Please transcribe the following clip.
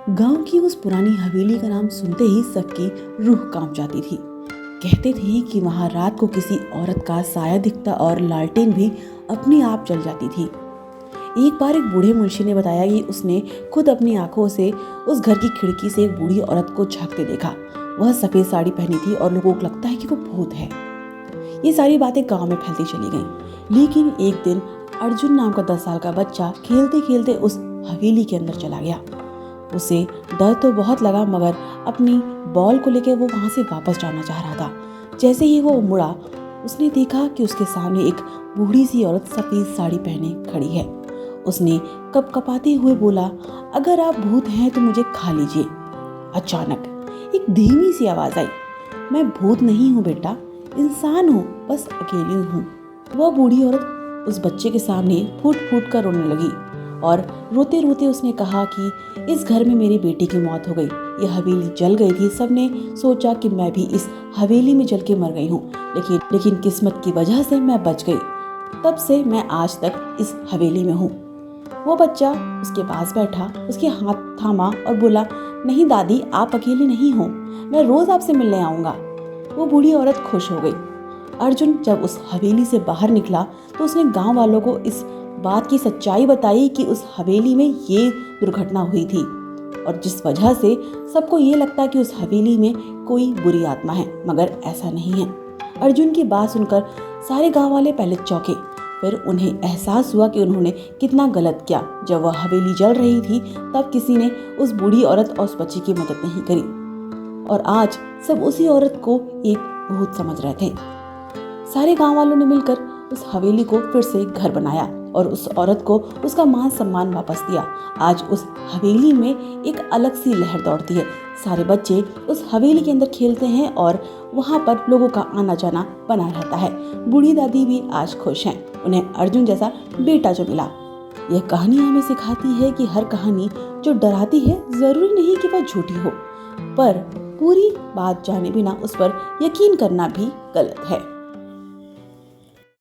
गांव की उस पुरानी हवेली का नाम सुनते ही सबकी रूह कांप जाती थी। कहते थे कि वहां रात को किसी औरत का साया दिखता और लालटेन भी अपने आप जल जाती थी। एक बार एक बूढ़े मुंशी ने बताया कि उसने खुद अपनी आंखों से उस घर की खिड़की से एक बूढ़ी औरत को झांकते देखा। वह सफेद साड़ी पहनी थी और लोगों को लगता है कि वो भूत है। ये सारी बातें गांव में फैलती चली गईं। लेकिन एक दिन अर्जुन नाम का 10 साल का बच्चा खेलते खेलते उस हवेली के अंदर चला गया। उसे डर तो बहुत लगा, मगर अपनी बॉल को लेकर वो वहां से वापस जाना चाह रहा था। जैसे ही वो मुड़ा, उसने देखा कि उसके सामने एक बूढ़ी सी औरत सफेद साड़ी पहने खड़ी है। उसने कपकपाते हुए बोला, अगर आप भूत हैं तो मुझे खा लीजिए। अचानक एक धीमी सी आवाज आई, मैं भूत नहीं हूँ बेटा, इंसान हूँ, बस अकेली हूँ। वह बूढ़ी औरत उस बच्चे के सामने फूट फूट कर रोने लगी और रोते रोते उसने कहा कि इस घर में मेरी बेटी की मौत हो गई, यह हवेली जल गई थी। सबने सोचा कि मैं भी इस हवेली में जल के मर गई हूँ, लेकिन किस्मत की वजह से मैं बच गई। तब से मैं आज तक इस हवेली में हूँ। वो बच्चा उसके पास बैठा, उसके हाथ थामा और बोला, नहीं दादी, आप अकेली नहीं हो, मैं रोज आपसे मिलने आऊंगा। वो बूढ़ी औरत खुश हो गई। अर्जुन जब उस हवेली से बाहर निकला तो उसने गांव वालों को इस बात की सच्चाई बताई कि उस हवेली में ये दुर्घटना हुई थी और जिस वजह से सबको ये लगता कि उस हवेली में कोई बुरी आत्मा है, मगर ऐसा नहीं है। अर्जुन की बात सुनकर सारे गांव वाले पहले चौंके, फिर उन्हें एहसास हुआ कि उन्होंने कितना गलत किया। जब वह हवेली जल रही थी तब किसी ने उस बूढ़ी औरत और उस बच्ची की मदद नहीं करी और आज सब उसी औरत को एक भूत समझ रहे थे। सारे गांव वालों ने मिलकर उस हवेली को फिर से घर बनाया और उस औरत को उसका मान सम्मान वापस दिया। आज उस हवेली में एक अलग सी लहर दौड़ती है। सारे बच्चे उस हवेली के अंदर खेलते हैं और वहां पर लोगों का आना जाना बना रहता है। बूढ़ी दादी भी आज खुश हैं, उन्हें अर्जुन जैसा बेटा जो मिला। यह कहानी हमें सिखाती है कि हर कहानी जो डराती है जरूरी नहीं कि वह झूठी हो, पर पूरी बात जाने बिना उस पर यकीन करना भी गलत है।